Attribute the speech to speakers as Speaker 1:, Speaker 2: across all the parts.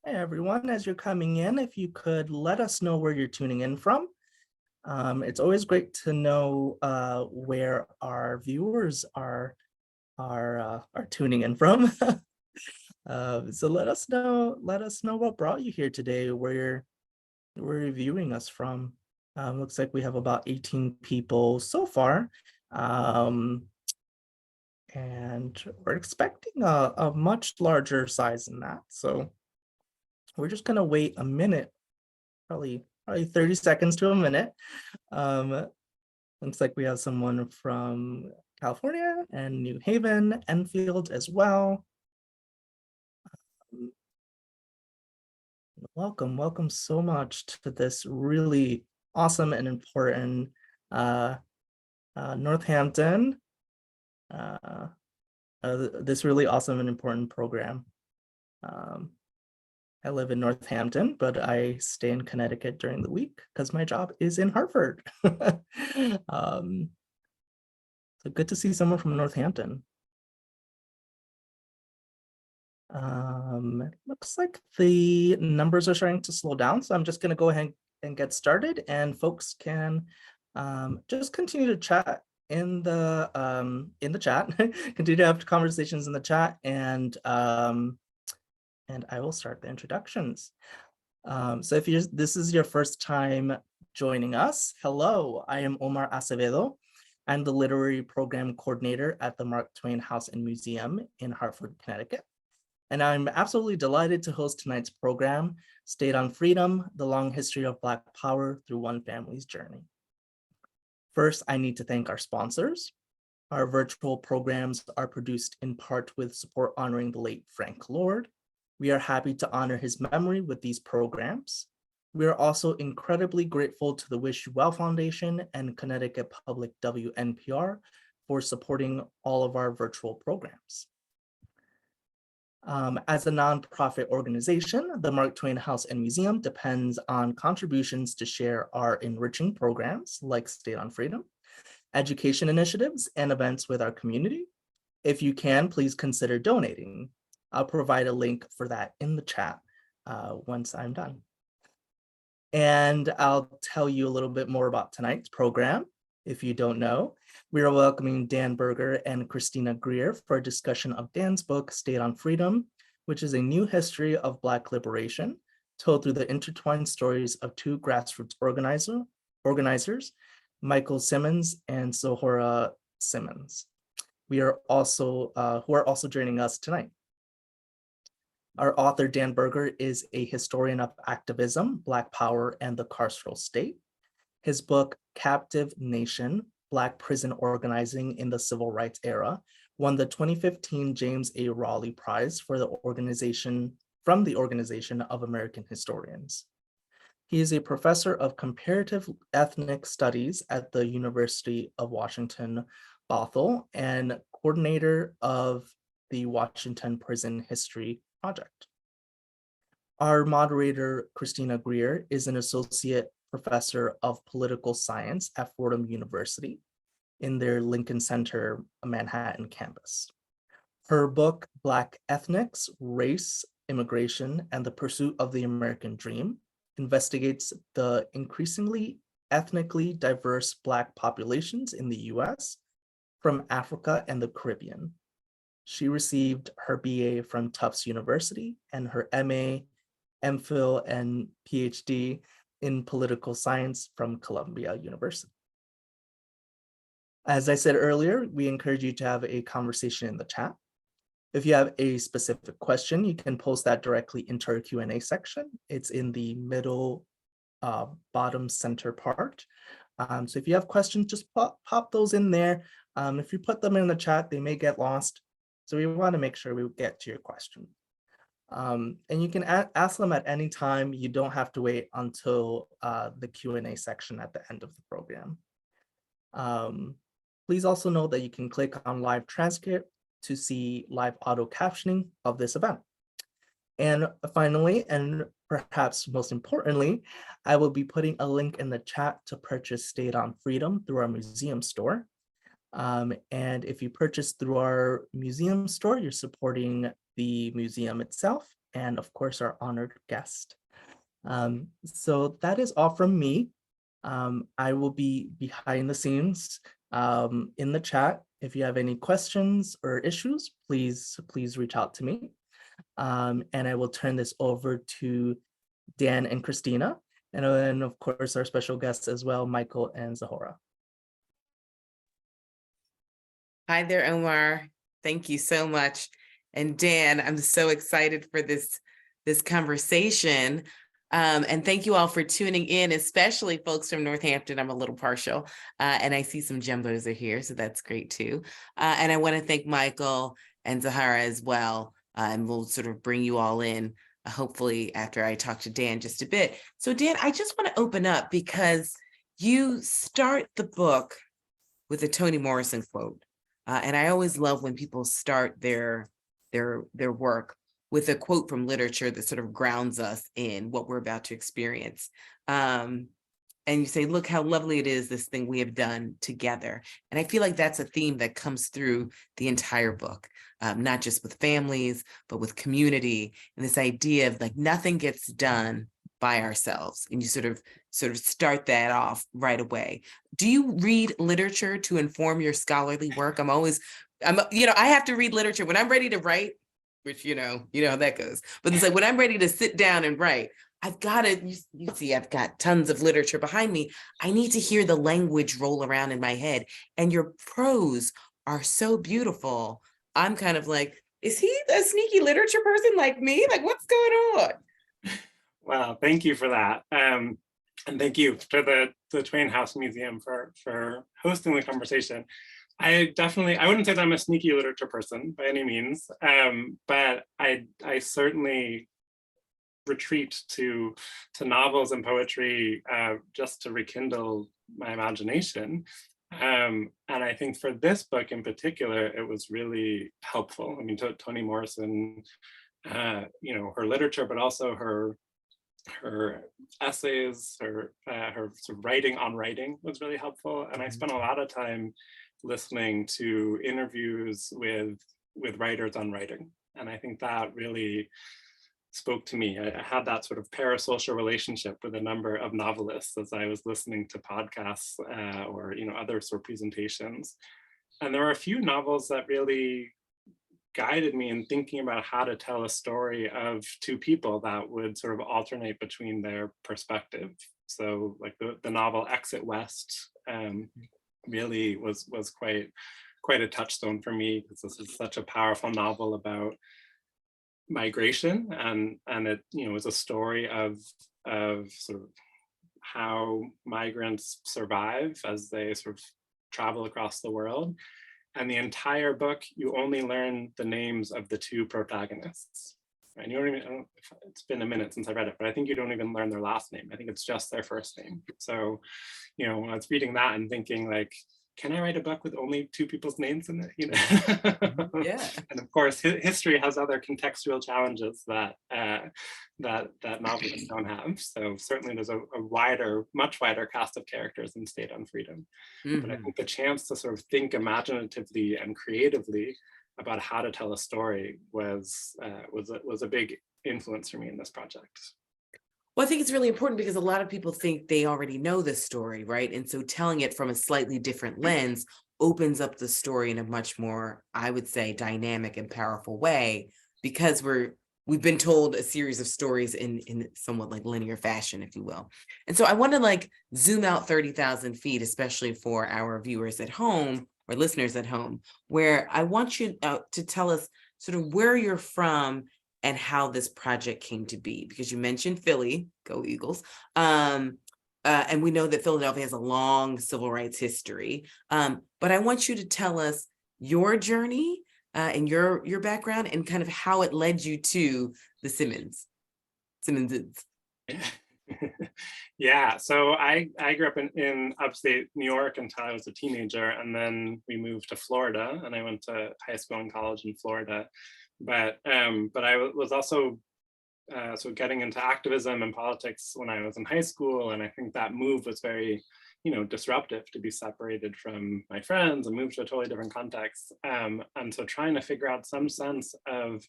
Speaker 1: Hey everyone, as you're coming in, if you could let us know where you're tuning in from. It's always great to know where our viewers are tuning in from. So let us know what brought you here today, where you're viewing us from. Looks like we have about 18 people so far. Um, and we're expecting a much larger size than that. So we're just gonna wait a minute, probably 30 seconds to a minute. Um, Looks like we have someone from California and New Haven, Enfield as well. Welcome so much to this really awesome and important Northampton, uh, this really awesome and important program. Um, I live in Northampton, but I stay in Connecticut during the week because my job is in Hartford. um, so good to see someone from Northampton. Looks like the numbers are starting to slow down, so I'm just going to go ahead and get started, and folks can just continue to chat in the chat, continue to have conversations in the chat, and I will start the introductions. So if this is your first time joining us, hello, I am Omar Acevedo. I'm the literary program coordinator at the Mark Twain House and Museum in Hartford, Connecticut. And I'm absolutely delighted to host tonight's program, State on Freedom, the long history of Black power through one family's journey. First, I need to thank our sponsors. Our virtual programs are produced in part with support honoring the late Frank Lord. We are happy to honor his memory with these programs. We are also incredibly grateful to the Wish You Well Foundation and Connecticut Public WNPR for supporting all of our virtual programs. As a nonprofit organization, the Mark Twain House and Museum depends on contributions to share our enriching programs like State on Freedom, education initiatives, and events with our community. If you can, please consider donating. I'll provide a link for that in the chat once I'm done. And I'll tell you a little bit more about tonight's program. If you don't know, we are welcoming Dan Berger and Christina Greer for a discussion of Dan's book, State on Freedom, which is a new history of Black liberation, told through the intertwined stories of two grassroots organizers, Michael Simmons and Zoharah Simmons. Who are also joining us tonight. Our author, Dan Berger, is a historian of activism, Black power, and the carceral state. His book, Captive Nation, Black Prison Organizing in the Civil Rights Era, won the 2015 James A. Raleigh Prize from the Organization of American Historians. He is a professor of comparative ethnic studies at the University of Washington, Bothell, and coordinator of the Washington Prison History Project. Our moderator, Christina Greer, is an associate professor of political science at Fordham University in their Lincoln Center, Manhattan campus. Her book, Black Ethnics, Race, Immigration, and the Pursuit of the American Dream, investigates the increasingly ethnically diverse Black populations in the US from Africa and the Caribbean. She received her BA from Tufts University and her MA, MPhil, and PhD in political science from Columbia University. As I said earlier, we encourage you to have a conversation in the chat. If you have a specific question, you can post that directly into our Q&A section. It's in the middle bottom center part. So if you have questions, just pop those in there. If you put them in the chat, they may get lost. So we want to make sure we get to your question. And you can ask them at any time. You don't have to wait until the Q&A section at the end of the program. Please also know that you can click on live transcript to see live auto captioning of this event. And finally, and perhaps most importantly, I will be putting a link in the chat to purchase State on Freedom through our museum store. And if you purchase through our museum store, you're supporting the museum itself and of course, our honored guest. So that is all from me. I will be behind the scenes in the chat. If you have any questions or issues, please reach out to me. And I will turn this over to Dan and Christina, and then of course our special guests as well, Michael and Zoharah.
Speaker 2: Hi there, Omar. Thank you so much. And Dan, I'm so excited for this conversation. And thank you all for tuning in, especially folks from Northampton. I'm a little partial, and I see some jumbos are here, so that's great too. And I want to thank Michael and Zoharah as well, and we'll sort of bring you all in, hopefully after I talk to Dan just a bit. So Dan, I just want to open up because you start the book with a Toni Morrison quote. And I always love when people start their work with a quote from literature that sort of grounds us in what we're about to experience. And you say, look how lovely it is, this thing we have done together. And I feel like that's a theme that comes through the entire book, not just with families, but with community, and this idea of like nothing gets done by ourselves. And you sort of start that off right away. Do you read literature to inform your scholarly work? I have to read literature when I'm ready to write, which, you know how that goes. But it's like when I'm ready to sit down and write, I've got to, you see, I've got tons of literature behind me. I need to hear the language roll around in my head. And your prose are so beautiful. I'm kind of like, is he a sneaky literature person like me? Like, what's going on?
Speaker 3: Well, thank you for that. And thank you to the Twain House Museum for hosting the conversation. I wouldn't say that I'm a sneaky literature person by any means, but I certainly retreat to novels and poetry just to rekindle my imagination. And I think for this book in particular, it was really helpful. I mean, Toni Morrison, her literature, but also her essays, her sort of writing on writing was really helpful. And I spent a lot of time listening to interviews with writers on writing. And I think that really spoke to me. I had that sort of parasocial relationship with a number of novelists as I was listening to podcasts or other sort of presentations. And there were a few novels that really guided me in thinking about how to tell a story of two people that would sort of alternate between their perspective. So like the novel Exit West really was quite a touchstone for me, because this is such a powerful novel about migration, and it was a story of sort of how migrants survive as they sort of travel across the world. And the entire book, you only learn the names of the two protagonists. And you don't even, it's been a minute since I read it, but I think you don't even learn their last name. I think it's just their first name. So, when I was reading that and thinking like, can I write a book with only two people's names in it?
Speaker 2: Yeah.
Speaker 3: And of course, history has other contextual challenges that novelists don't have. So certainly there's a much wider cast of characters in State on Freedom. But I think the chance to sort of think imaginatively and creatively about how to tell a story was a big influence for me in this project.
Speaker 2: Well, I think it's really important because a lot of people think they already know the story, right? And so telling it from a slightly different lens opens up the story in a much more, I would say, dynamic and powerful way, because we've been told a series of stories in somewhat like linear fashion, if you will. And so I want to like zoom out 30,000 feet, especially for our viewers at home or listeners at home, where I want you to tell us sort of where you're from and how this project came to be, because you mentioned Philly, go Eagles. And we know that Philadelphia has a long civil rights history. But I want you to tell us your journey and your background and kind of how it led you to the Simmonses.
Speaker 3: Yeah, so I grew up in upstate New York until I was a teenager, and then we moved to Florida, and I went to high school and college in Florida. But I was also so getting into activism and politics when I was in high school, and I think that move was very, disruptive to be separated from my friends and move to a totally different context. And so trying to figure out some sense of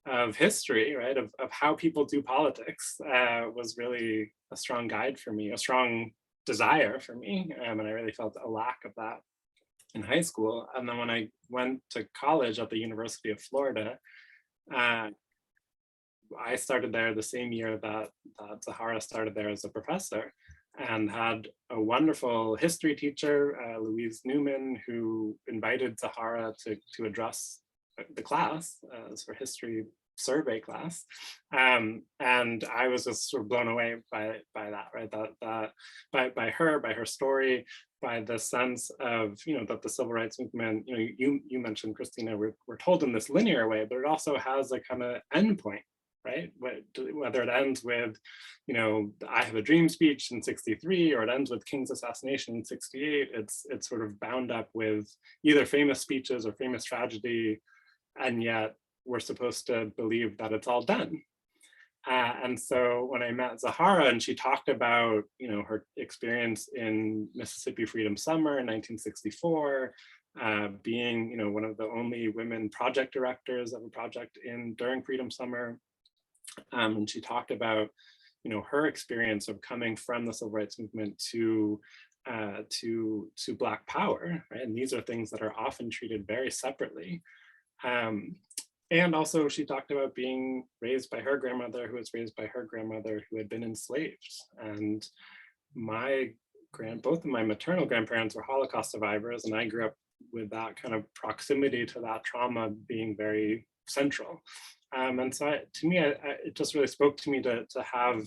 Speaker 3: of history, right, of how people do politics, was really a strong guide for me, a strong desire for me. And I really felt a lack of that in high school. And then when I went to college at the University of Florida, I started there the same year that Zoharah started there as a professor, and had a wonderful history teacher, Louise Newman, who invited Zoharah to address the class as her history survey class. And I was just sort of blown away by that, right? By her story, by the sense of, that the civil rights movement, you mentioned, Christina, we're told in this linear way, but it also has a kind of endpoint, right? Whether it ends with, I Have a Dream speech in '63, or it ends with King's assassination in '68, it's sort of bound up with either famous speeches or famous tragedy, and yet we're supposed to believe that it's all done. And so when I met Zoharah and she talked about, her experience in Mississippi Freedom Summer in 1964, being, one of the only women project directors of a project during Freedom Summer, and she talked about, her experience of coming from the civil rights movement to Black power, right? And these are things that are often treated very separately. And also she talked about being raised by her grandmother, who was raised by her grandmother, who had been enslaved. And both of my maternal grandparents were Holocaust survivors, and I grew up with that kind of proximity to that trauma being very central. And so to me, it just really spoke to me to have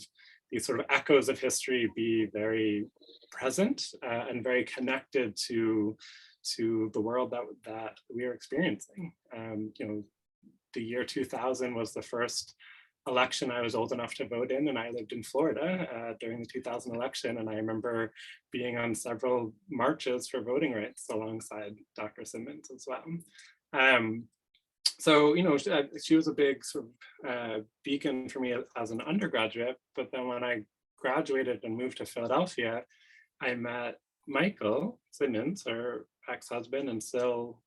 Speaker 3: these sort of echoes of history be very present and very connected to the world that we are experiencing. The year 2000 was the first election I was old enough to vote in, and I lived in Florida during the 2000 election. And I remember being on several marches for voting rights alongside Dr. Simmons as well. So, she was a big sort of beacon for me as an undergraduate. But then when I graduated and moved to Philadelphia, I met Michael Simmons, her ex-husband and still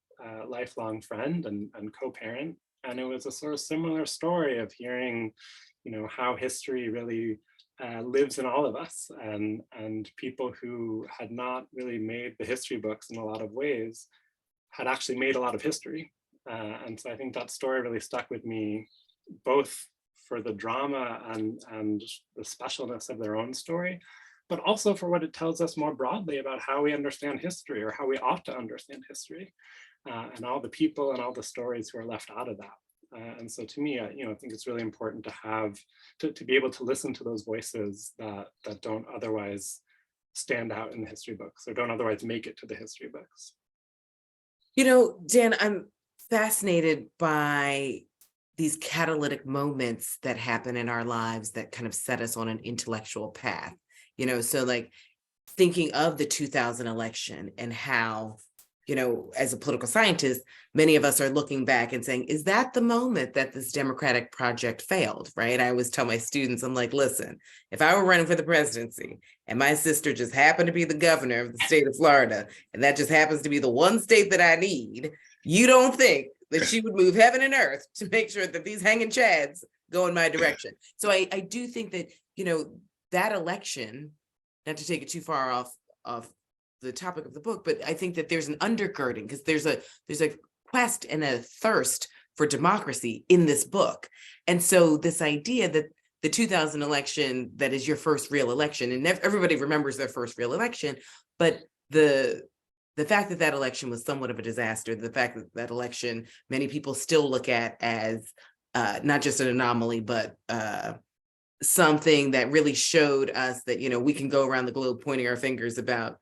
Speaker 3: lifelong friend and co-parent. And it was a sort of similar story of hearing, how history really lives in all of us, and people who had not really made the history books in a lot of ways had actually made a lot of history. And so I think that story really stuck with me, both for the drama and the specialness of their own story, but also for what it tells us more broadly about how we understand history, or how we ought to understand history, and all the people and all the stories who are left out of that. And so to me, I think it's really important to have, to be able to listen to those voices that don't otherwise stand out in the history books, or don't otherwise make it to the history books.
Speaker 2: Dan, I'm fascinated by these catalytic moments that happen in our lives that kind of set us on an intellectual path. So like thinking of the 2000 election and how, as a political scientist, many of us are looking back and saying, is that the moment that this Democratic project failed, right? I always tell my students, I'm like, listen, if I were running for the presidency and my sister just happened to be the governor of the state of Florida, and that just happens to be the one state that I need, you don't think that she would move heaven and earth to make sure that these hanging chads go in my direction. So I do think that, that election, not to take it too far off the topic of the book, but I think that there's an undergirding, because there's a quest and a thirst for democracy in this book. And so this idea that the 2000 election, that is your first real election, and everybody remembers their first real election, but the fact that election was somewhat of a disaster, the fact that election, many people still look at as not just an anomaly, but something that really showed us that, we can go around the globe pointing our fingers about,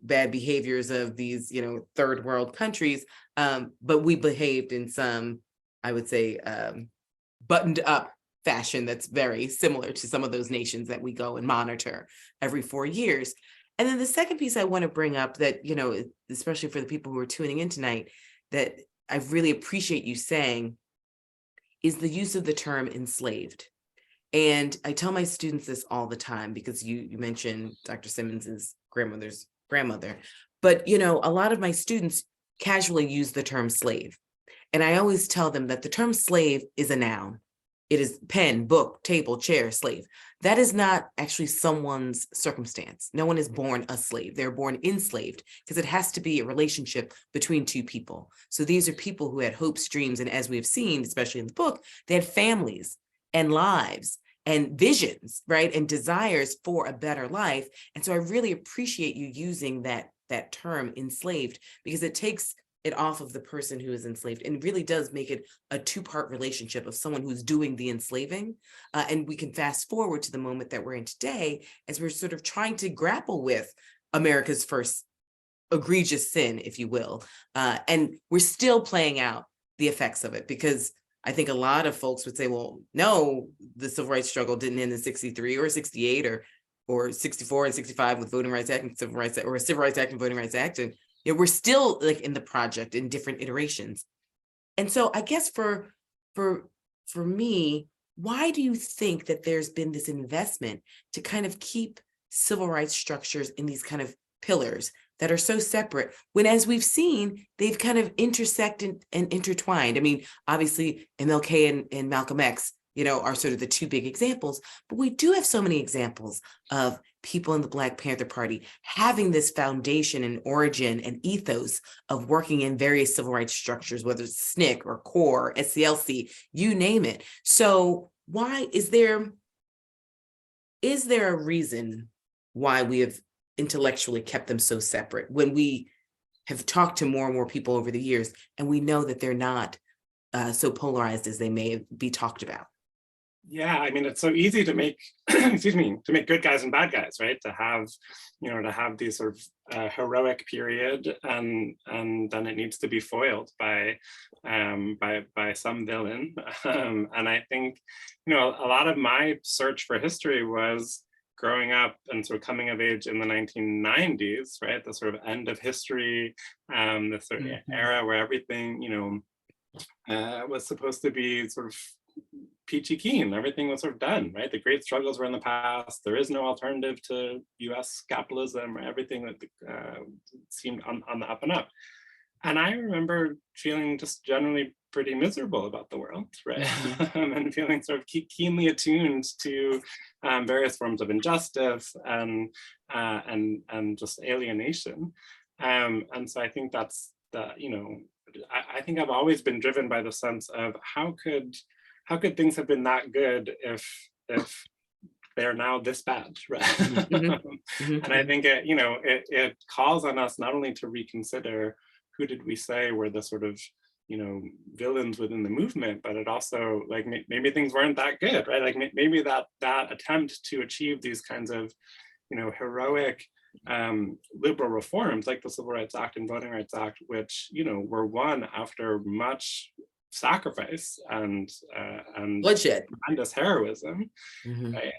Speaker 2: bad behaviors of these, third world countries. But we behaved in some, I would say, buttoned up fashion that's very similar to some of those nations that we go and monitor every 4 years. And then the second piece I want to bring up that, especially for the people who are tuning in tonight, that I really appreciate you saying, is the use of the term enslaved. And I tell my students this all the time, because you mentioned Dr. Simmons's grandmother's grandmother, but a lot of my students casually use the term slave. And I always tell them that the term slave is a noun. It is pen, book, table, chair, slave. That is not actually someone's circumstance. No one is born a slave. They're born enslaved because it has to be a relationship between two people. So these are people who had hopes, dreams, and as we have seen, especially in the book, they had families and lives and visions, right? And desires for a better life. And so I really appreciate you using that term enslaved, because it takes it off of the person who is enslaved and really does make it a two-part relationship of someone who's doing the enslaving. And we can fast forward to the moment that we're in today as we're sort of trying to grapple with America's first egregious sin, if you will. And we're still playing out the effects of it, because I think a lot of folks would say, well, no, the civil rights struggle didn't end in 63 or 68 or 64 and 65 with Voting Rights Act and Civil Rights Act, or Civil Rights Act and Voting Rights Act. And we're still like in the project in different iterations. And so I guess for me, why do you think that there's been this investment to kind of keep civil rights structures in these kind of pillars that are so separate, when, as we've seen, they've kind of intersected and intertwined? I mean, obviously MLK and Malcolm X, are sort of the two big examples, but we do have so many examples of people in the Black Panther Party having this foundation and origin and ethos of working in various civil rights structures, whether it's SNCC or CORE, SCLC, you name it. So why is there a reason why we have intellectually kept them so separate, when we have talked to more and more people over the years and we know that they're not so polarized as they may be talked about?
Speaker 3: Yeah, I mean, it's so easy to make, to make good guys and bad guys, right? To have these sort of heroic period, and then it needs to be foiled by some villain. And I think, a lot of my search for history was growing up and sort of coming of age in the 1990s, right? The sort of end of history, this sort of era where everything, was supposed to be sort of peachy keen. Everything was sort of done, right? The great struggles were in the past. There is no alternative to US capitalism, or everything that seemed on the up and up. And I remember feeling just generally pretty miserable about the world, right? Mm-hmm. And feeling sort of keenly attuned to various forms of injustice and just alienation. And so I think that's I think I've always been driven by the sense of how could things have been that good if they're now this bad, right? Mm-hmm. And I think it calls on us not only to reconsider who did we say were the sort of villains within the movement, but it also, like, maybe things weren't that good, right? Like maybe that attempt to achieve these kinds of heroic liberal reforms like the Civil Rights Act and Voting Rights Act, which were won after much sacrifice and
Speaker 2: bloodshed,
Speaker 3: tremendous heroism, right?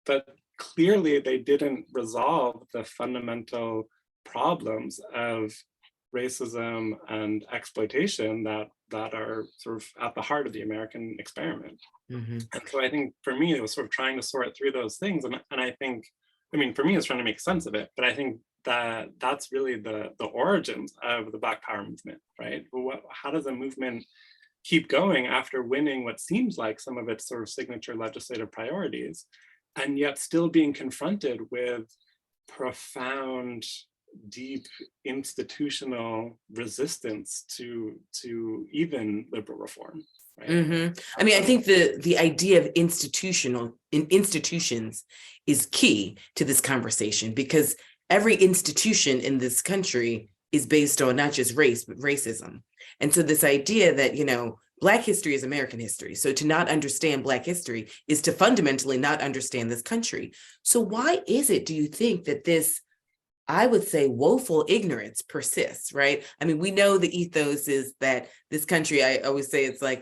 Speaker 3: But clearly they didn't resolve the fundamental problems of racism and exploitation that are sort of at the heart of the American experiment. And so I think for me it was sort of trying to sort through those things, and I think, I mean, for me it's trying to make sense of it, but I think that's really the origins of the Black Power movement, right? How does a movement keep going after winning what seems like some of its sort of signature legislative priorities, and yet still being confronted with profound, deep institutional resistance to even liberal reform, right?
Speaker 2: I mean, I think the idea of institutions is key to this conversation, because every institution in this country is based on not just race, but racism. And so this idea that, Black history is American history. So to not understand Black history is to fundamentally not understand this country. So why is it, do you think, that this, I would say, woeful ignorance persists, right? I mean, we know the ethos is that this country, I always say it's like,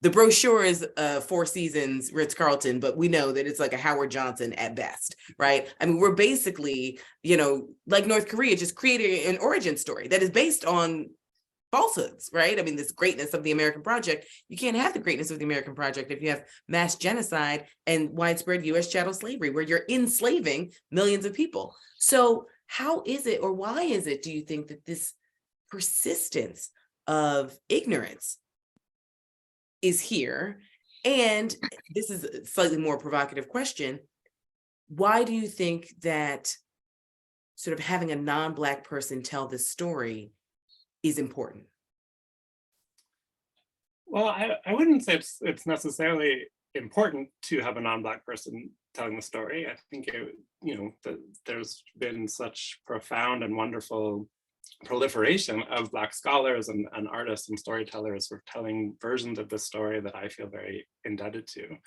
Speaker 2: the brochure is Four Seasons, Ritz-Carlton, but we know that it's like a Howard Johnson at best, right? I mean, we're basically, like North Korea, just creating an origin story that is based on falsehoods, right? I mean, this greatness of the American project, you can't have the greatness of the American project if you have mass genocide and widespread US chattel slavery, where you're enslaving millions of people. So how is it, or why is it, do you think, that this persistence of ignorance is here. And this is a slightly more provocative question. Why do you think that sort of having a non-Black person tell this story is important?
Speaker 3: Well, I wouldn't say it's necessarily important to have a non-Black person telling the story. I think there's been such profound and wonderful proliferation of Black scholars and artists and storytellers who are telling versions of this story that I feel very indebted to.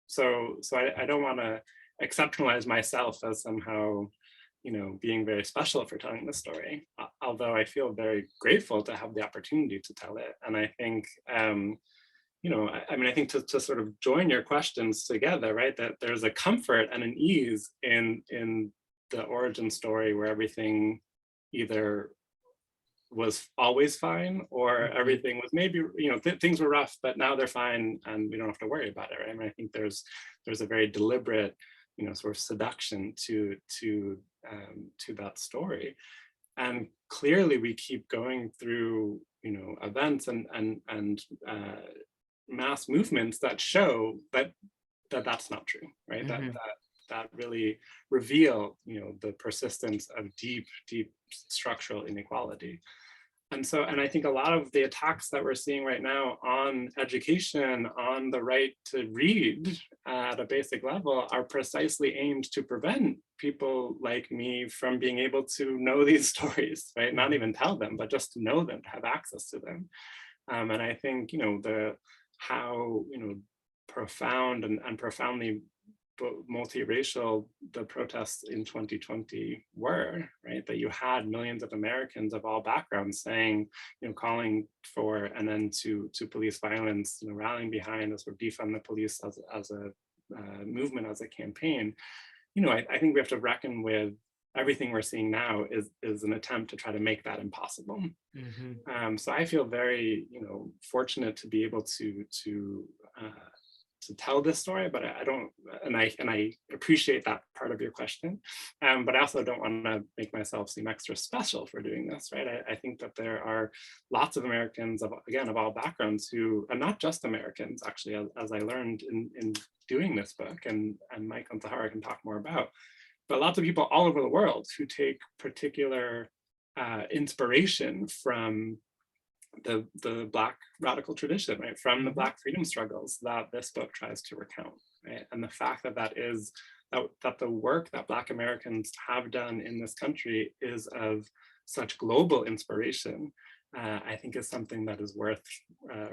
Speaker 3: So I don't want to exceptionalize myself as somehow, being very special for telling the story, although I feel very grateful to have the opportunity to tell it. And I think, I think to sort of join your questions together, right, that there's a comfort and an ease in the origin story where everything either was always fine or everything was maybe, things were rough, but now they're fine and we don't have to worry about it, right? I mean, I think there's a very deliberate, sort of seduction to that story. And clearly we keep going through, events and mass movements that show that that's not true, right? That really reveal, the persistence of deep structural inequality. And I think a lot of the attacks that we're seeing right now on education, on the right to read at a basic level, are precisely aimed to prevent people like me from being able to know these stories, right? Not even tell them, but just to know them, to have access to them. And I think, how profound and profoundly multiracial the protests in 2020 were, right? That you had millions of Americans of all backgrounds saying, calling for an end to police violence, rallying behind us, or defund the police as a movement, as a campaign. I think we have to reckon with everything we're seeing now is an attempt to try to make that impossible. So I feel very, fortunate to be able to tell this story, but I don't, and I appreciate that part of your question, but I also don't want to make myself seem extra special for doing this, right? I think that there are lots of Americans, of all backgrounds, who, and not just Americans, actually, as I learned in doing this book, and Mike and Zoharah can talk more about, but lots of people all over the world who take particular inspiration from the Black radical tradition, right, from the Black freedom struggles that this book tries to recount, right? And the fact that the work that Black Americans have done in this country is of such global inspiration, I think is something that is worth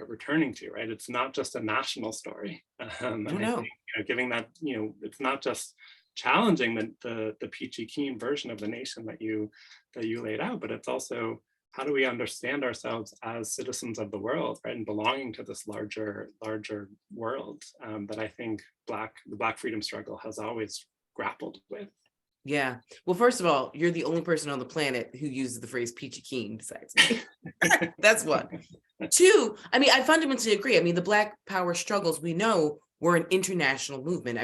Speaker 3: returning to, right? It's not just a national story. And I think, giving that, it's not just challenging the peachy keen version of the nation that you laid out, but it's also, how do we understand ourselves as citizens of the world, right, and belonging to this larger world that I think the Black freedom struggle has always grappled with.
Speaker 2: Yeah. Well, first of all, you're the only person on the planet who uses the phrase peachy keen besides me. That's one. Two, I fundamentally agree. The Black power struggles, we know, were an international movement.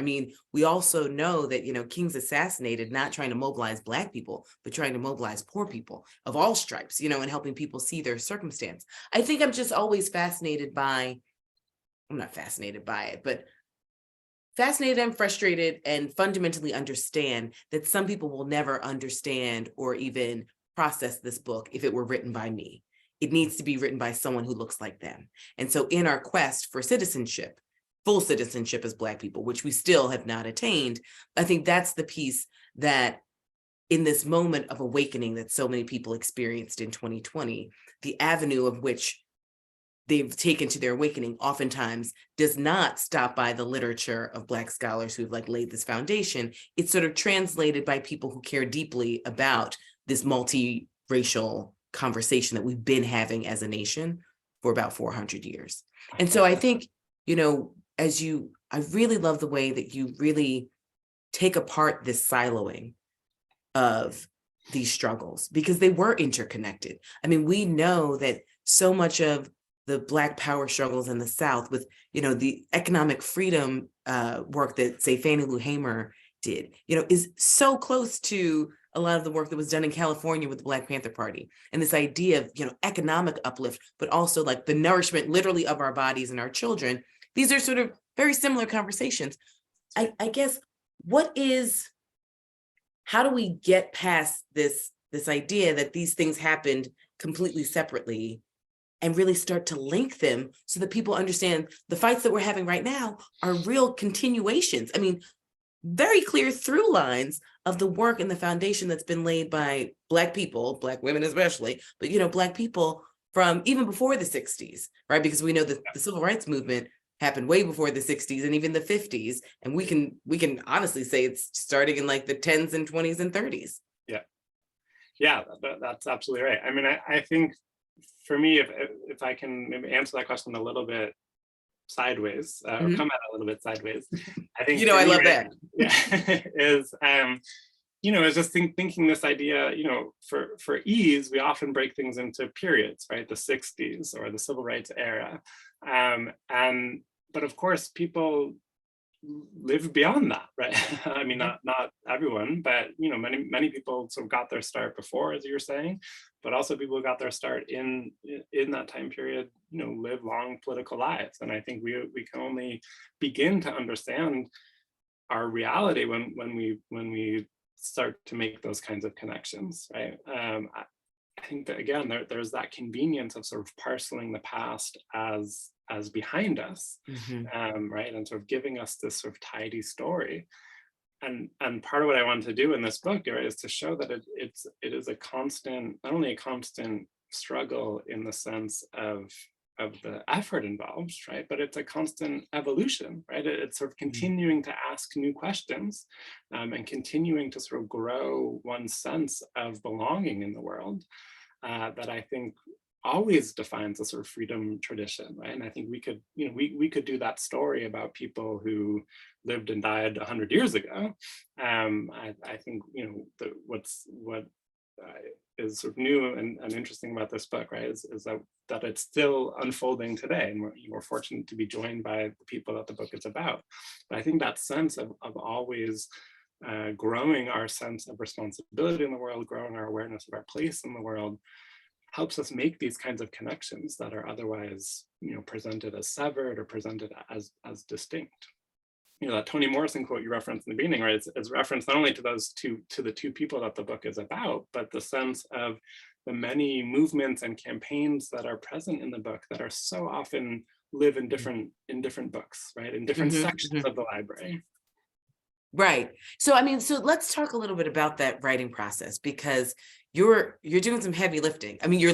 Speaker 2: We also know that, King's assassinated, not trying to mobilize Black people, but trying to mobilize poor people of all stripes, and helping people see their circumstance. I think I'm just always fascinated by, I'm not fascinated by it, but fascinated and frustrated, and fundamentally understand that some people will never understand or even process this book if it were written by me. It needs to be written by someone who looks like them. And so in our quest for citizenship, full citizenship as Black people, which we still have not attained, I think that's the piece that, in this moment of awakening that so many people experienced in 2020, the avenue of which they've taken to their awakening oftentimes does not stop by the literature of Black scholars who've laid this foundation. It's sort of translated by people who care deeply about this multiracial conversation that we've been having as a nation for about 400 years. And so I think, I really love the way that you really take apart this siloing of these struggles, because they were interconnected. We know that so much of the Black power struggles in the South, with, the economic freedom work that, say, Fannie Lou Hamer did, is so close to a lot of the work that was done in California with the Black Panther Party, and this idea of, economic uplift, but also like the nourishment literally of our bodies and our children. These are sort of very similar conversations. I guess, how do we get past this idea that these things happened completely separately and really start to link them so that people understand the fights that we're having right now are real continuations? I mean, very clear through lines of the work and the foundation that's been laid by Black people, Black women especially, but Black people from even before the 60s, right? Because we know that the civil rights movement happened way before the 60s and even the 50s. And we can honestly say it's starting in like the 10s and 20s and 30s.
Speaker 3: Yeah, that's absolutely right. I mean, I think for me, if I can maybe answer that question a little bit sideways, or come at it a little bit sideways, I think
Speaker 2: I love that.
Speaker 3: Yeah, is is just thinking this idea, for ease, we often break things into periods, right? The 60s or the civil rights era, but of course people lived beyond that, right? I mean, not everyone, but many people sort of got their start before, as you were saying, but also people got their start in that time period, live long political lives. And I think we can only begin to understand our reality when we start to make those kinds of connections, right? I think that again, there's that convenience of sort of parceling the past as behind us, right, and sort of giving us this sort of tidy story. And part of what I wanted to do in this book, right, is to show that it is a constant, not only a constant struggle in the sense of the effort involved, right, but it's a constant evolution, right? It's sort of continuing to ask new questions, and continuing to sort of grow one's sense of belonging in the world, that I think always defines a sort of freedom tradition, right? And I think we could, we could do that story about people who lived and died 100 years ago. I think, what is sort of new and interesting about this book, right, is that it's still unfolding today, and we're fortunate to be joined by the people that the book is about. But I think that sense of always growing our sense of responsibility in the world, growing our awareness of our place in the world, helps us make these kinds of connections that are otherwise, presented as severed or presented as distinct. That Toni Morrison quote you referenced in the beginning, right, is reference not only to the two people that the book is about, but the sense of the many movements and campaigns that are present in the book that are so often live in different books, right, in different sections of the library.
Speaker 2: Right. So, so let's talk a little bit about that writing process, because you're doing some heavy lifting. I mean, you're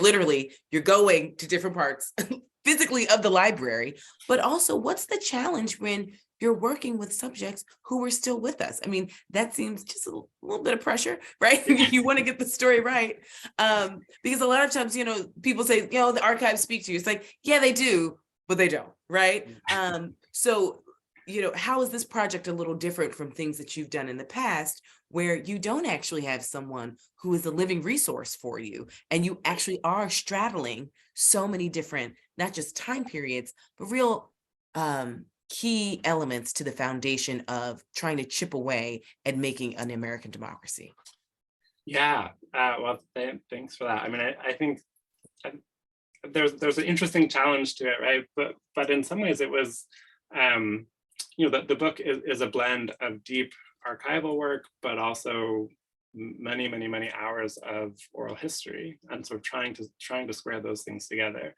Speaker 2: going to different parts physically of the library, but also what's the challenge when you're working with subjects who are still with us? I mean, that seems just a little bit of pressure, right? You want to get the story right. Because a lot of times, people say, the archives speak to you. It's like, yeah, they do, but they don't, right? So, how is this project a little different from things that you've done in the past, where you don't actually have someone who is a living resource for you, and you actually are straddling so many different, not just time periods, but real key elements to the foundation of trying to chip away at making an American democracy?
Speaker 3: Yeah, well, thanks for that. I mean, I think there's an interesting challenge to it, right? But in some ways it was, the book is a blend of deep archival work, but also many, many, many hours of oral history, and sort of trying to square those things together.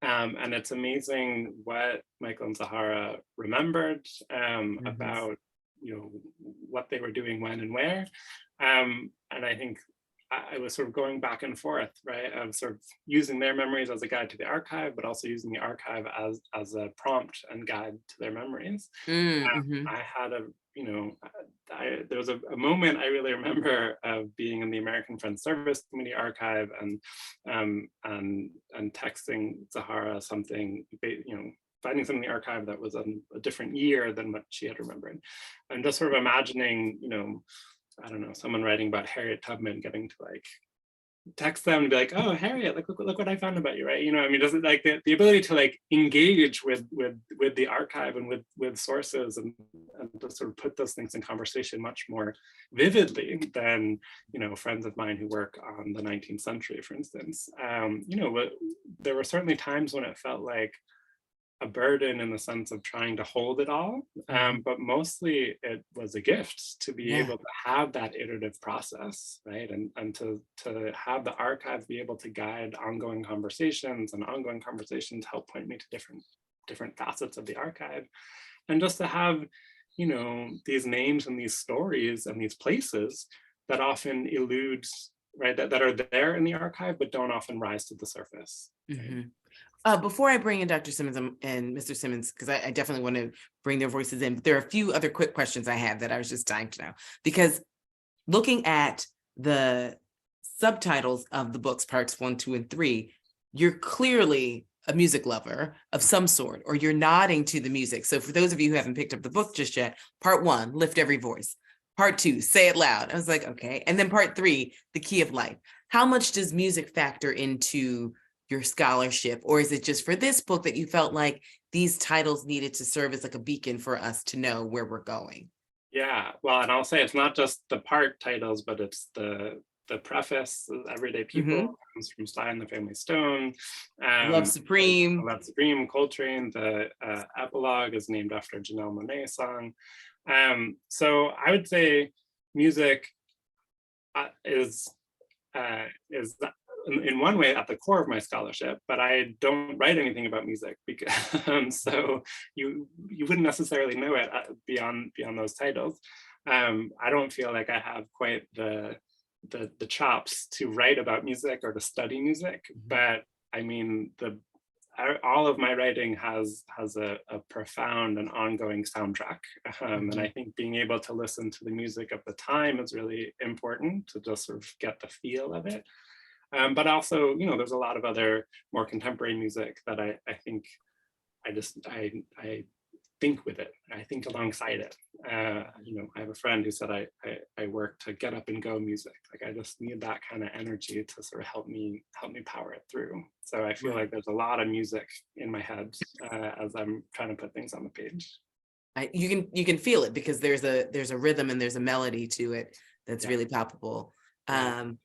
Speaker 3: And it's amazing what Michael and Zoharah remembered about, what they were doing when and where. And I think I was sort of going back and forth, right, of sort of using their memories as a guide to the archive, but also using the archive as a prompt and guide to their memories. I had there was a moment I really remember of being in the American Friends Service Committee archive and texting Zoharah something, finding something in the archive that was a different year than what she had remembered. And just sort of imagining, I don't know, someone writing about Harriet Tubman getting to like text them and be like, oh, Harriet, like look what I found about you, right? You know, I mean, doesn't like the ability to like engage with the archive and with sources and to sort of put those things in conversation much more vividly than, you know, friends of mine who work on the 19th century, for instance. You know, there were certainly times when it felt like a burden in the sense of trying to hold it all, but mostly it was a gift to be able to have that iterative process, right? And to have the archive be able to guide ongoing conversations, and ongoing conversations help point me to different facets of the archive. And just to have, you know, these names and these stories and these places that often elude, right, that are there in the archive, but don't often rise to the surface. Right?
Speaker 2: Before I bring in Dr. Simmons and Mr. Simmons, because I definitely want to bring their voices in, but there are a few other quick questions I had that I was just dying to know. Because looking at the subtitles of the books, parts 1, 2, and 3, you're clearly a music lover of some sort, or you're nodding to the music. So for those of you who haven't picked up the book just yet, part 1, lift every voice. Part 2, say it loud. I was like, okay. And then part 3, the key of life. How much does music factor into your scholarship, or is it just for this book that you felt like these titles needed to serve as like a beacon for us to know where we're going?
Speaker 3: Yeah, well, and I'll say it's not just the part titles, but it's the preface, Everyday People, comes from Sly and the Family Stone.
Speaker 2: Love Supreme.
Speaker 3: Love Supreme, Coltrane. The epilogue is named after a Janelle Monáe song. So I would say music is in one way at the core of my scholarship, but I don't write anything about music because so you wouldn't necessarily know it beyond those titles. I don't feel like I have quite the chops to write about music or to study music, but I mean all of my writing has a profound and ongoing soundtrack, and I think being able to listen to the music of the time is really important to just sort of get the feel of it. But also, you know, there's a lot of other more contemporary music that I think I think with it. I think alongside it. You know, I have a friend who said I work to get up and go music. Like I just need that kind of energy to sort of help me power it through. So I feel like there's a lot of music in my head as I'm trying to put things on the page.
Speaker 2: You can feel it because there's a rhythm and there's a melody to it that's really palpable. And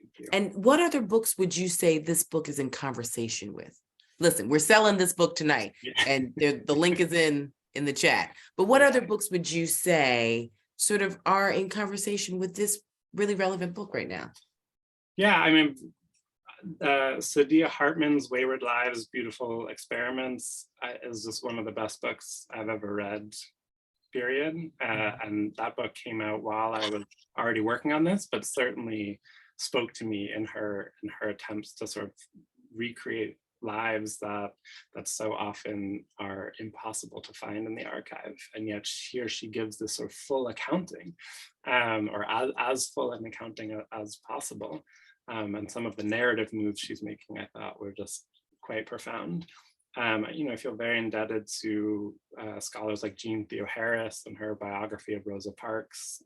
Speaker 2: what other books would you say this book is in conversation with? Listen, we're selling this book tonight, and the link is in the chat. But what other books would you say sort of are in conversation with this really relevant book right now?
Speaker 3: Yeah, I mean, Saidiya Hartman's Wayward Lives, Beautiful Experiments is just one of the best books I've ever read, period. And that book came out while I was already working on this, but certainly spoke to me in her attempts to sort of recreate lives that so often are impossible to find in the archive, and yet here she gives this sort of full accounting, or as full an accounting as possible, and some of the narrative moves she's making I thought were just quite profound. You know, I feel very indebted to scholars like Jean Theo-Harris and her biography of Rosa Parks,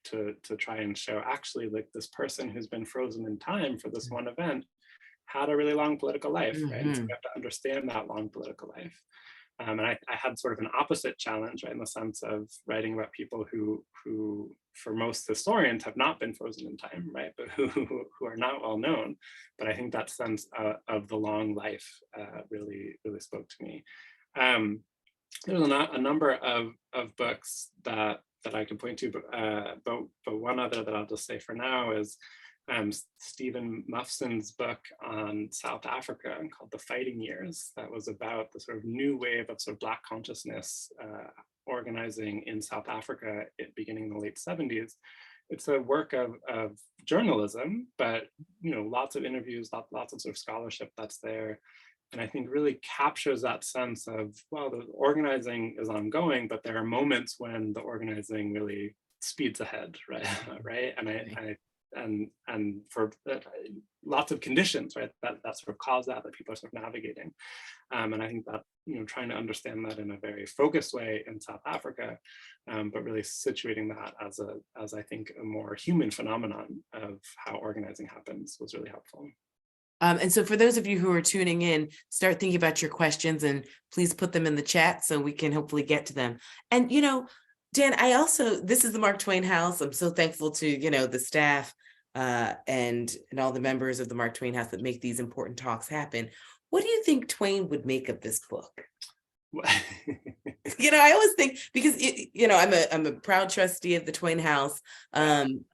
Speaker 3: to try and show actually like this person who's been frozen in time for this one event had a really long political life, right? And so we have to understand that long political life. And I had sort of an opposite challenge, right, in the sense of writing about people who for most historians have not been frozen in time, right, but who are not well known. But I think that sense of the long life really spoke to me. There's a number of books that I can point to, but one other that I'll just say for now is Stephen Mufson's book on South Africa called The Fighting Years, that was about the sort of new wave of sort of Black consciousness organizing in South Africa beginning in the late 70s. It's a work of journalism, but you know, lots of interviews, lots of sort of scholarship that's there. And I think really captures that sense of, well, the organizing is ongoing, but there are moments when the organizing really speeds ahead, right? right? And I and for lots of conditions, right, that sort of cause that people are sort of navigating. And I think that, trying to understand that in a very focused way in South Africa, but really situating that as I think a more human phenomenon of how organizing happens was really helpful.
Speaker 2: And so for those of you who are tuning in, start thinking about your questions and please put them in the chat so we can hopefully get to them. And, Dan, this is the Mark Twain House. I'm so thankful to, the staff and all the members of the Mark Twain House that make these important talks happen. What do you think Twain would make of this book? I always think, because, I'm a proud trustee of the Twain House. I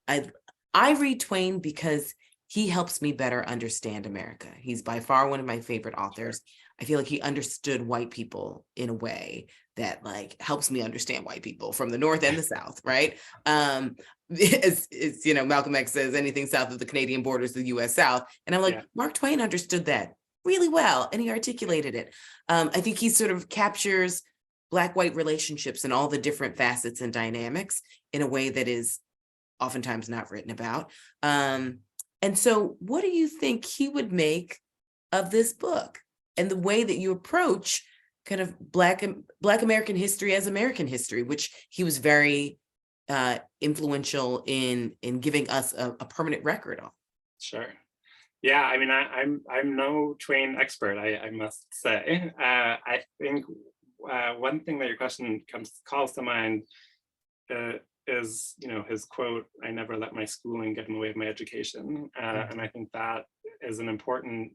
Speaker 2: read Twain because he helps me better understand America. He's by far one of my favorite authors. I feel like he understood white people in a way that helps me understand white people from the North and the South, right? As Malcolm X says, anything south of the Canadian border is the US South. And I'm like, Mark Twain understood that really well, and he articulated it. I think he sort of captures Black-white relationships and all the different facets and dynamics in a way that is oftentimes not written about. And so what do you think he would make of this book and the way that you approach kind of Black American history as American history, which he was very influential in giving us a permanent record on?
Speaker 3: Sure. Yeah, I mean, I'm no Twain expert, I must say. I think one thing that your question calls to mind is, his quote, "I never let my schooling get in the way of my education." And I think that is an important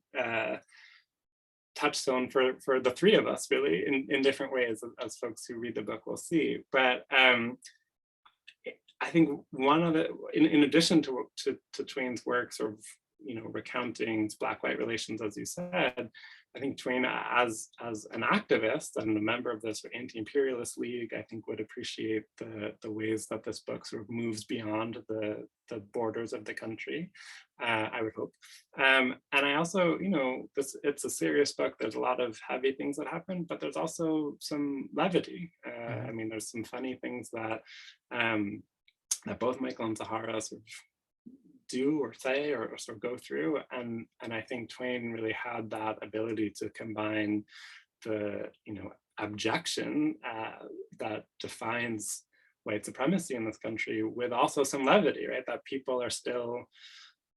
Speaker 3: touchstone for the three of us, really, in different ways, as folks who read the book will see. But I think one of the, in addition to Twain's work, sort of, recounting Black-white relations, as you said, I think Twain, as an activist and a member of this anti-imperialist league, I think would appreciate the ways that this book sort of moves beyond the borders of the country, I would hope. And I also, it's a serious book. There's a lot of heavy things that happen, but there's also some levity. I mean, there's some funny things that both Michael and Zoharah sort of do or say or sort of go through, and I think Twain really had that ability to combine the abjection that defines white supremacy in this country with also some levity, right? That people are still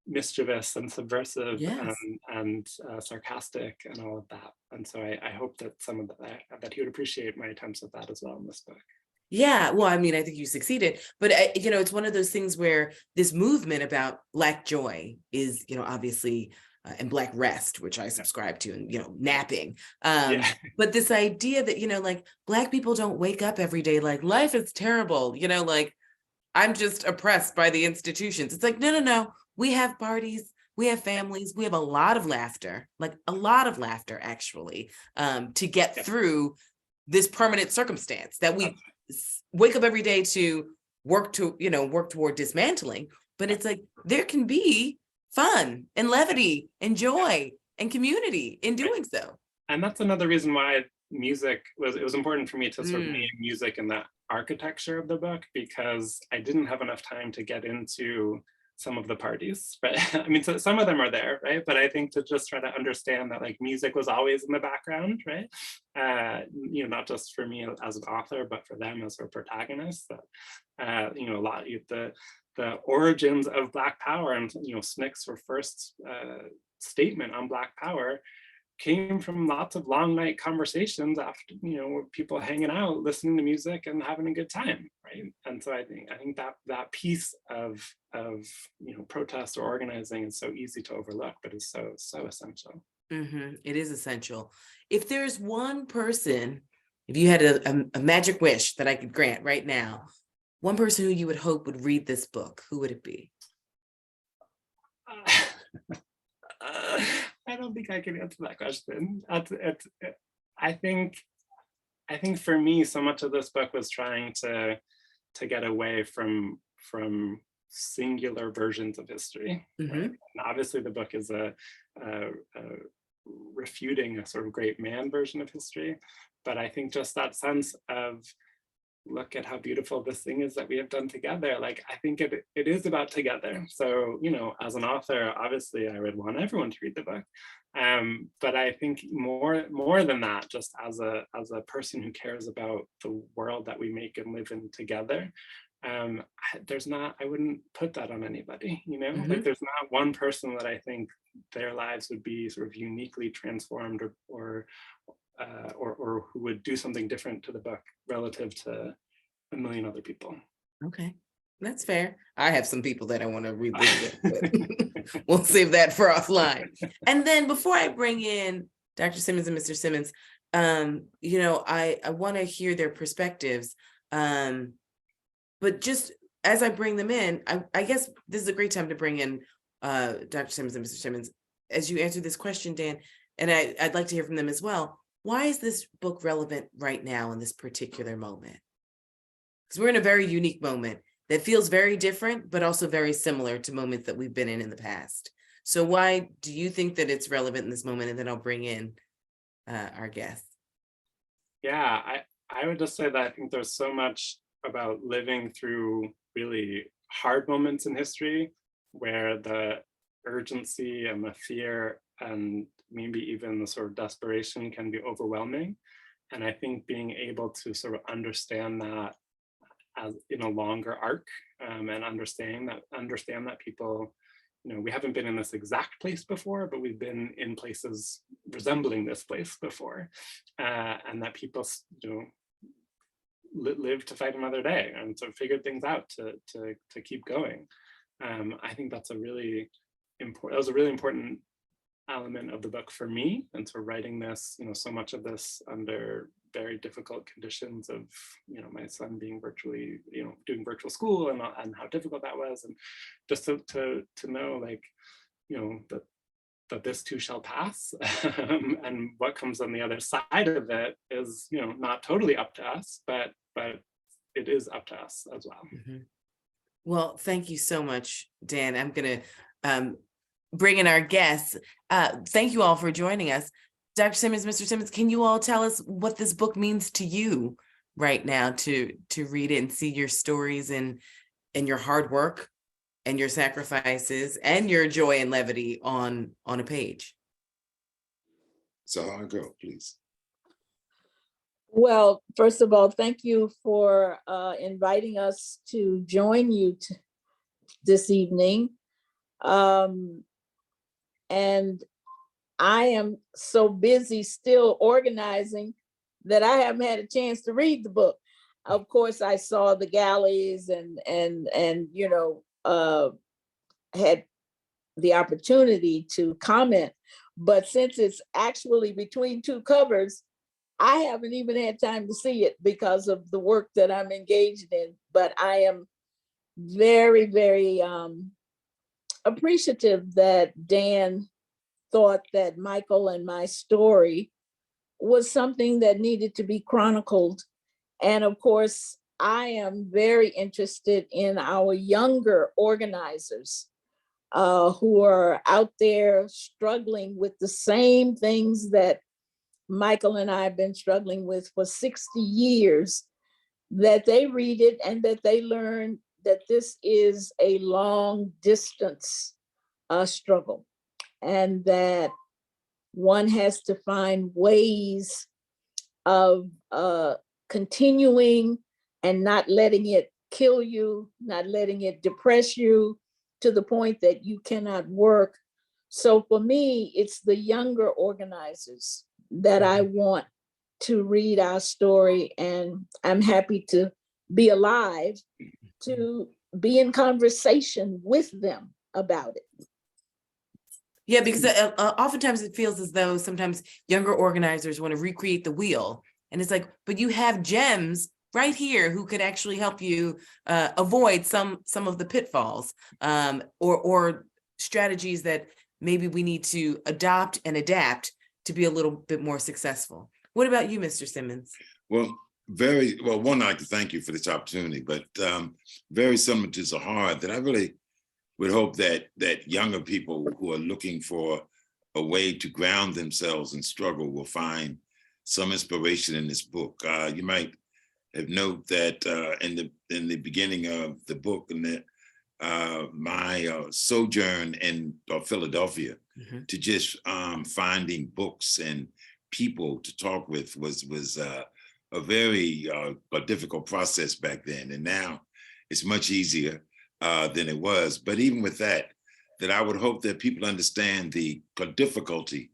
Speaker 3: mischievous and subversive,
Speaker 2: Yes.
Speaker 3: and sarcastic and all of that. And so I hope that that he would appreciate my attempts at that as well in this book.
Speaker 2: Yeah, well, I mean, I think you succeeded, but it's one of those things where this movement about Black joy is, obviously, and Black rest, which I subscribe to, and napping. But this idea that Black people don't wake up every day like life is terrible, I'm just oppressed by the institutions. It's like, no. We have parties, we have families, we have a lot of laughter, actually, to get through this permanent circumstance that we wake up every day to work toward dismantling. But it's like, there can be fun and levity and joy and community in doing so.
Speaker 3: And that's another reason why it was important for me to sort of name music in the architecture of the book, because I didn't have enough time to get into some of the parties, but I mean, so some of them are there, right? But I think to just try to understand that music was always in the background, right? Not just for me as an author, but for them as their protagonists. That a lot the origins of Black Power and SNCC's first statement on Black Power came from lots of long night conversations after, with people hanging out, listening to music and having a good time, right? And so I think that piece of protest or organizing is so easy to overlook, but is so essential.
Speaker 2: It is essential. If there's one person, if you had a magic wish that I could grant right now, one person who you would hope would read this book, who would it be?
Speaker 3: I don't think I can answer that question. I think for me, so much of this book was trying to get away from singular versions of history. Right? And obviously, the book is a refuting a sort of great man version of history, but I think just that sense of look at how beautiful this thing is that we have done together. Like, I think it is about together. So, you know, as an author, obviously I would want everyone to read the book. But I think more than that, just as a person who cares about the world that we make and live in together, I wouldn't put that on anybody, you know. Like, there's not one person that I think their lives would be sort of uniquely transformed or who would do something different to the book relative to a million other people.
Speaker 2: Okay, that's fair. I have some people that I want to revisit, but we'll save that for offline. And then before I bring in Dr. Simmons and Mr. Simmons, you know, I want to hear their perspectives. But just as I bring them in, I guess this is a great time to bring in Dr. Simmons and Mr. Simmons. As you answer this question, Dan, and I'd like to hear from them as well. Why is this book relevant right now in this particular moment? Because we're in a very unique moment that feels very different, but also very similar to moments that we've been in the past. So why do you think that it's relevant in this moment? And then I'll bring in our guest.
Speaker 3: Yeah, I would just say that I think there's so much about living through really hard moments in history where the urgency and the fear and maybe even the sort of desperation can be overwhelming. And I think being able to sort of understand that as in a longer arc, and understand that people, you know, we haven't been in this exact place before, but we've been in places resembling this place before, and that people, you know, live to fight another day and sort of figured things out to keep going. I think that's a really important element of the book for me, and sort of writing this, you know, so much of this under very difficult conditions of, you know, my son being virtually, you know, doing virtual school and how difficult that was, and just to know, like, you know, that this too shall pass, and what comes on the other side of it is, you know, not totally up to us, but it is up to us as well.
Speaker 2: Well, thank you so much, Dan. I'm gonna bring in our guests. Thank you all for joining us. Dr. Simmons, Mr. Simmons, can you all tell us what this book means to you right now, to read it and see your stories and your hard work and your sacrifices and your joy and levity on a page?
Speaker 4: Zoharah, go, please.
Speaker 5: Well, first of all, thank you for inviting us to join you this evening. And I am so busy still organizing that I haven't had a chance to read the book. Of course, I saw the galleys and you know, had the opportunity to comment, but since it's actually between two covers, I haven't even had time to see it because of the work that I'm engaged in. But I am very, very appreciative that Dan thought that Michael and my story was something that needed to be chronicled. And of course, I am very interested in our younger organizers who are out there struggling with the same things that Michael and I have been struggling with for 60 years, that they read it and that they learn that this is a long distance struggle, and that one has to find ways of continuing and not letting it kill you, not letting it depress you to the point that you cannot work. So for me, it's the younger organizers that I want to read our story, and I'm happy to be alive to be in conversation with them about it.
Speaker 2: Yeah, because oftentimes it feels as though sometimes younger organizers want to recreate the wheel. And it's like, but you have gems right here who could actually help you avoid some of the pitfalls or strategies that maybe we need to adopt and adapt to be a little bit more successful. What about you, Mr. Simmons?
Speaker 4: Well, one, I'd like to thank you for this opportunity, but very similar to Zoharah, that I really would hope that younger people who are looking for a way to ground themselves and struggle will find some inspiration in this book. You might note that in the beginning of the book, and that my sojourn in Philadelphia, to just finding books and people to talk with was a very difficult process back then, and now it's much easier than it was. But even with that I would hope that people understand the difficulty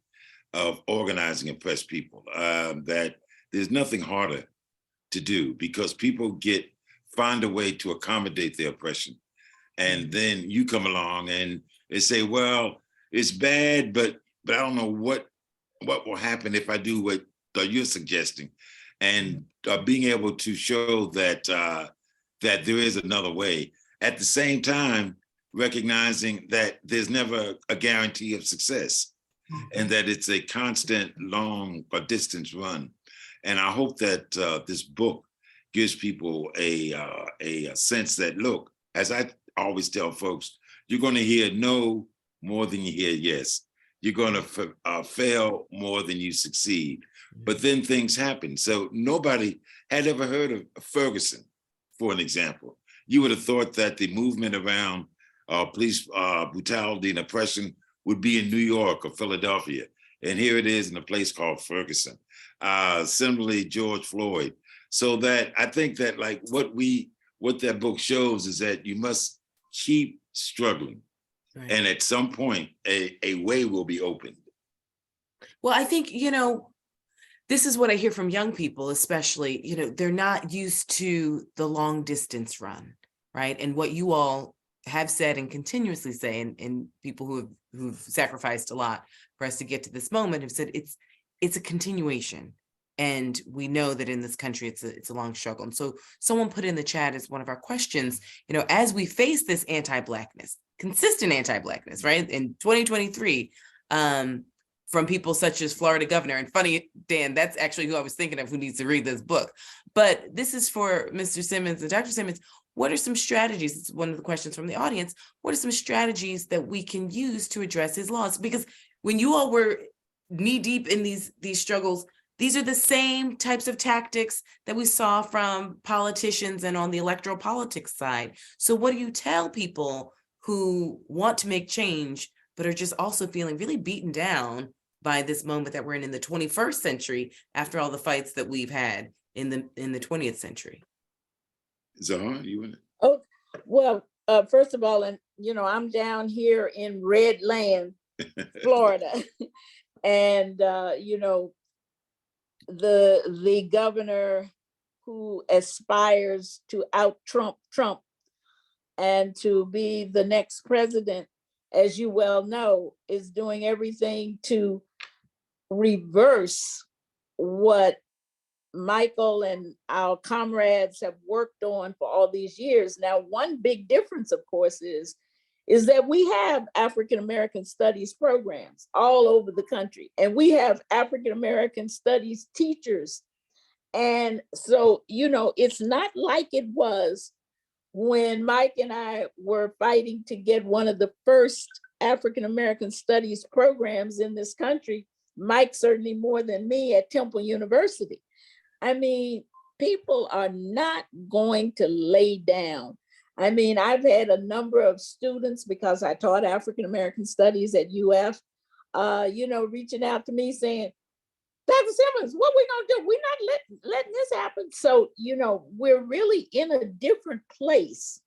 Speaker 4: of organizing oppressed people, that there's nothing harder to do, because people find a way to accommodate their oppression. And then you come along and they say, well, it's bad, but I don't know what will happen if I do what you're suggesting. And being able to show that that there is another way, at the same time recognizing that there's never a guarantee of success, and that it's a constant long or distance run. And I hope that this book gives people a sense that, look, as I always tell folks, you're going to hear no more than you hear yes. You're going to fail more than you succeed. But then things happen. So nobody had ever heard of Ferguson, for an example. You would have thought that the movement around police brutality and oppression would be in New York or Philadelphia. And here it is in a place called Ferguson. Similarly, George Floyd. So that I think that like what that book shows is that you must keep struggling. Right. And at some point, a way will be opened.
Speaker 2: Well, I think, this is what I hear from young people, especially, they're not used to the long distance run, right? And what you all have said and continuously say, and people who've sacrificed a lot for us to get to this moment have said it's a continuation. And we know that in this country, it's a long struggle. And so someone put in the chat as one of our questions, as we face this anti-Blackness, consistent anti-Blackness, right? In 2023, from people such as Florida Governor, and funny, Dan, that's actually who I was thinking of who needs to read this book. But this is for Mr. Simmons and Dr. Simmons. What are some strategies? It's one of the questions from the audience. What are some strategies that we can use to address his laws? Because when you all were knee deep in these struggles, these are the same types of tactics that we saw from politicians and on the electoral politics side. So what do you tell people who want to make change, but are just also feeling really beaten down by this moment that we're in the 21st century, after all the fights that we've had in the 20th century?
Speaker 4: Zoharah, you want to?
Speaker 5: Oh, well, first of all, and I'm down here in Red Land, Florida, and the governor who aspires to out Trump and to be the next president, as you well know, is doing everything to reverse what Michael and our comrades have worked on for all these years. Now, one big difference, of course, is that we have African-American studies programs all over the country, and we have African-American studies teachers. And so, it's not like it was when Mike and I were fighting to get one of the first African-American studies programs in this country, Mike certainly more than me, at Temple University. I mean, people are not going to lay down. I mean, I've had a number of students, because I taught African-American studies at UF, reaching out to me saying, Dr. Simmons, what we gonna do? We're not letting this happen. So, we're really in a different place.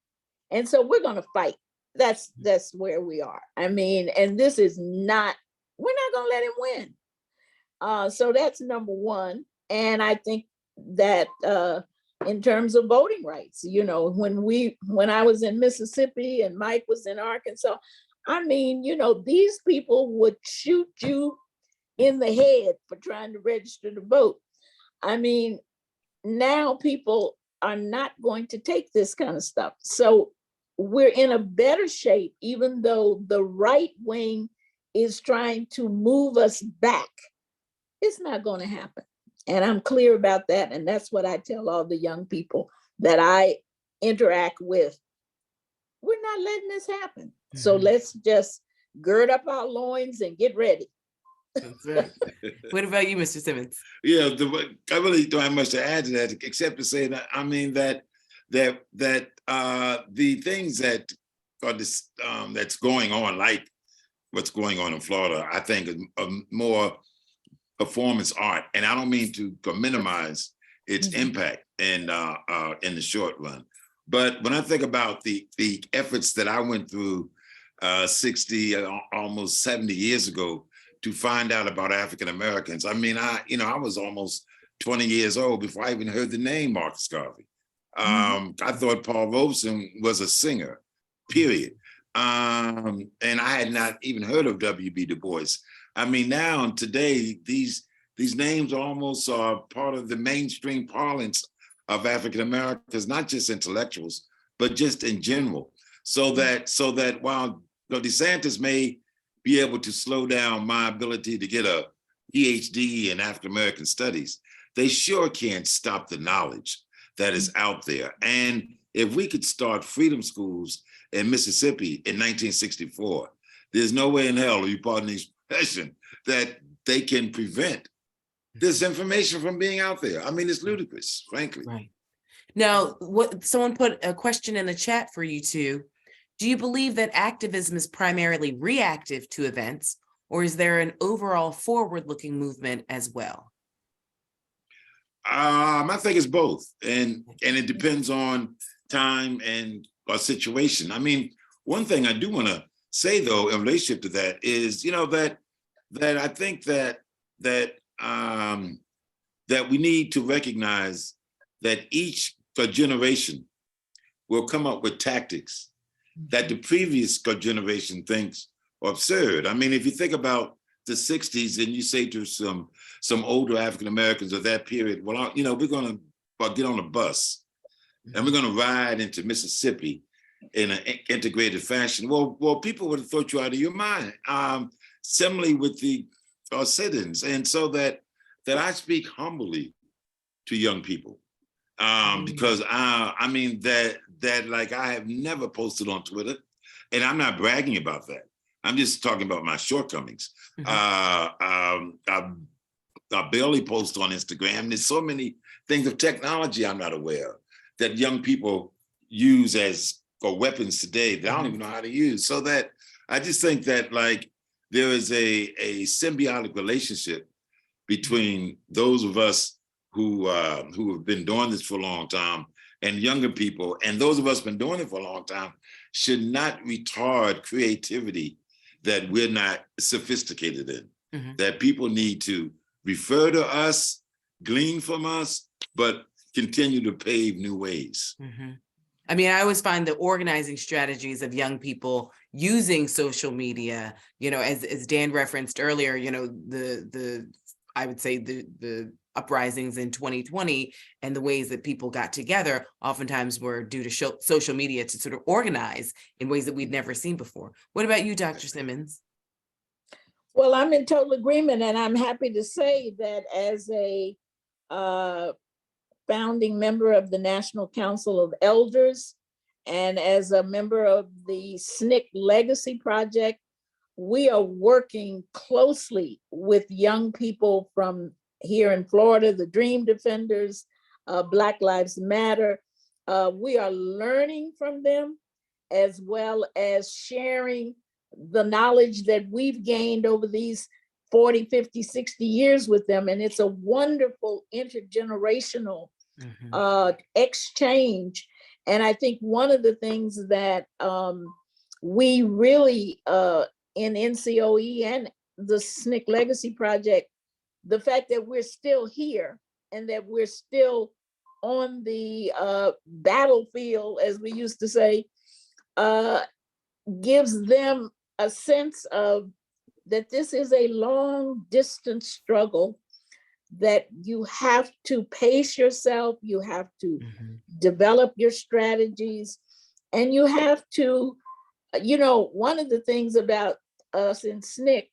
Speaker 5: And so we're gonna fight. That's where we are. I mean, and this is not, we're not gonna let him win. So that's number one. And I think that in terms of voting rights, when I was in Mississippi and Mike was in Arkansas, I mean, these people would shoot you in the head for trying to register to vote. I mean, now people are not going to take this kind of stuff. So we're in a better shape, even though the right wing is trying to move us back. It's not going to happen. And I'm clear about that. And that's what I tell all the young people that I interact with. We're not letting this happen. Mm-hmm. So let's just gird up our loins and get ready.
Speaker 2: That's right. What about you, Mr. Simmons?
Speaker 4: Yeah, I really don't have much to add to that, except to say that I mean that the things that are this that's going on, like what's going on in Florida, I think is more performance art, and I don't mean to minimize its impact in the short run. But when I think about the efforts that I went through 60, almost 70 years ago to find out about African Americans, I mean, I was almost 20 years old before I even heard the name Marcus Garvey. I thought Paul Robeson was a singer, period. And I had not even heard of W.B. Du Bois. I mean, now today, these names almost are part of the mainstream parlance of African Americans, not just intellectuals, but just in general. So that while DeSantis may be able to slow down my ability to get a PhD in African American studies, they sure can't stop the knowledge that is out there. And if we could start freedom schools in Mississippi in 1964, there's no way in hell, if you pardon the expression, that they can prevent this information from being out there. I mean, it's ludicrous, frankly.
Speaker 2: Right. Now, someone put a question in the chat for you two. Do you believe that activism is primarily reactive to events, or is there an overall forward-looking movement as well?
Speaker 4: I think it's both, and it depends on time and a situation. I mean, one thing I do want to say though in relationship to that is, that I think that we need to recognize that each generation will come up with tactics that the previous generation thinks are absurd. I mean, if you think about the 60s and you say to some older African Americans of that period, well, we're going to get on a bus and we're going to ride into Mississippi in an integrated fashion. Well, people would have thought you out of your mind. Similarly with the sit-ins, and so that I speak humbly to young people, because I mean that like I have never posted on Twitter, and I'm not bragging about that. I'm just talking about my shortcomings. I barely post on Instagram. There's so many things of technology I'm not aware of that young people use as weapons today that I don't even know how to use. So that I just think that like there is a symbiotic relationship between those of us who have been doing this for a long time and younger people, and those of us been doing it for a long time should not retard creativity that we're not sophisticated in. That people need to refer to us, glean from us, but continue to pave new ways.
Speaker 2: I mean, I always find the organizing strategies of young people using social media, as Dan referenced earlier, I would say the uprisings in 2020 and the ways that people got together oftentimes were due to social media to sort of organize in ways that we'd never seen before. What about you, Dr. Simmons?
Speaker 5: Well, I'm in total agreement, and I'm happy to say that as a founding member of the National Council of Elders and as a member of the SNCC Legacy Project, we are working closely with young people from here in Florida, the Dream Defenders, Black Lives Matter. We are learning from them as well as sharing the knowledge that we've gained over these 40, 50, 60 years with them. And it's a wonderful intergenerational exchange. And I think one of the things that we really, in NCOE and the SNCC Legacy Project, the fact that we're still here and that we're still on the battlefield, as we used to say, gives them a sense of that this is a long distance struggle, that you have to pace yourself, you have to develop your strategies, and you have to, one of the things about us in SNCC,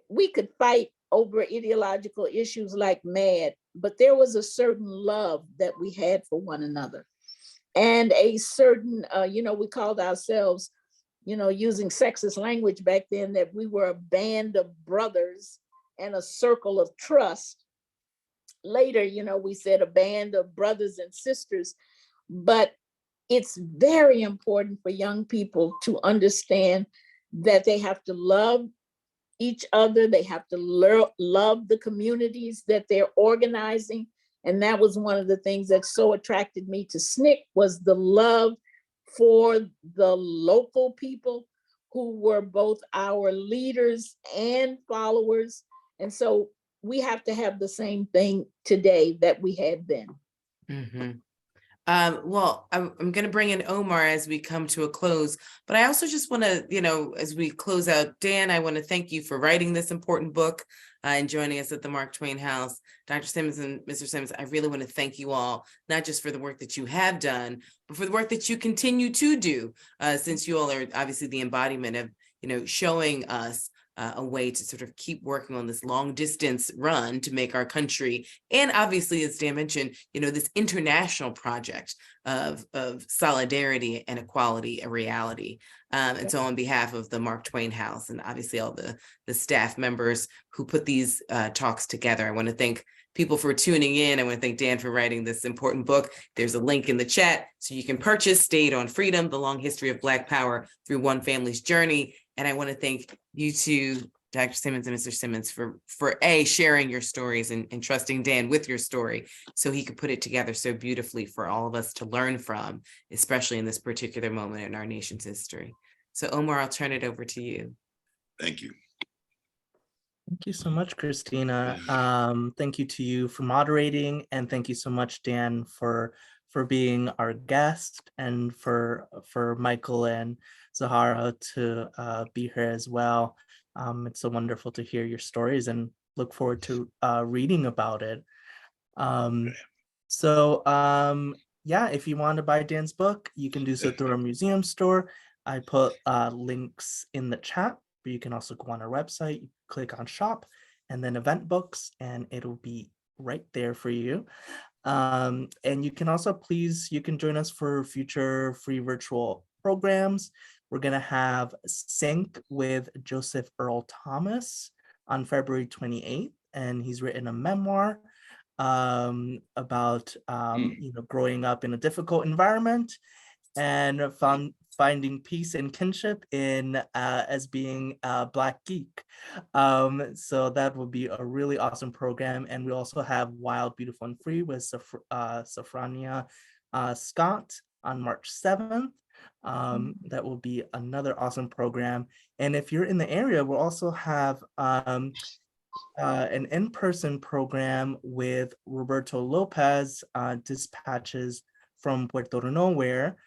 Speaker 5: we could fight over ideological issues like mad, but there was a certain love that we had for one another. And a certain, we called ourselves, using sexist language back then, that we were a band of brothers and a circle of trust. Later, we said a band of brothers and sisters, but it's very important for young people to understand that they have to love each other. They have to love the communities that they're organizing. And that was one of the things that so attracted me to SNCC, was the love for the local people who were both our leaders and followers. And so we have to have the same thing today that we had then.
Speaker 2: Mm-hmm. Well, I'm going to bring in Omar as we come to a close, but I also just want to, as we close out, Dan, I want to thank you for writing this important book and joining us at the Mark Twain House. Dr. Simmons and Mr. Simmons, I really want to thank you all, not just for the work that you have done, but for the work that you continue to do, since you all are obviously the embodiment of, showing us a way to sort of keep working on this long distance run to make our country, and obviously, as Dan mentioned, this international project of solidarity and equality a reality. And so on behalf of the Mark Twain House and obviously all the staff members who put these talks together, I want to thank people for tuning in. I want to thank Dan for writing this important book. There's a link in the chat so you can purchase State on Freedom, The Long History of Black Power Through One Family's Journey. And I want to thank you two, Dr. Simmons and Mr. Simmons, for sharing your stories and trusting Dan with your story so he could put it together so beautifully for all of us to learn from, especially in this particular moment in our nation's history. So Omar, I'll turn it over to you.
Speaker 4: Thank you.
Speaker 1: Thank you so much, Christina. Thank you to you for moderating, and thank you so much, Dan, for being our guest, and for Michael and Zoharah to be here as well. It's so wonderful to hear your stories and look forward to reading about it. Yeah, if you want to buy Dan's book, you can do so through our museum store. I put links in the chat, but you can also go on our website, click on shop, and then event books, and it'll be right there for you. And you can also you can join us for future free virtual programs. We're going to have Sync with Joseph Earl Thomas on February 28th, and he's written a memoir about growing up in a difficult environment and finding peace and kinship in as being a Black geek. So that will be a really awesome program. And we also have Wild, Beautiful, and Free with Sophronia Scott on March 7th. That will be another awesome program. And if you're in the area, we'll also have an in-person program with Roberto Lopez, Dispatches from Puerto Nowhere.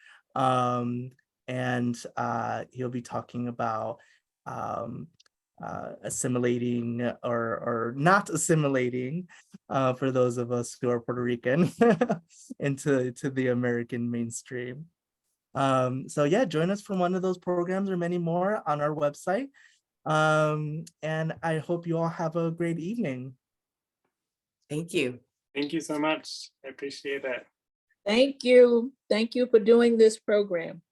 Speaker 1: And he'll be talking about assimilating or not assimilating, for those of us who are Puerto Rican, into the American mainstream. So yeah, join us for one of those programs or many more on our website. And I hope you all have a great evening.
Speaker 2: Thank you.
Speaker 3: Thank you so much. I appreciate it.
Speaker 5: Thank you. Thank you for doing this program.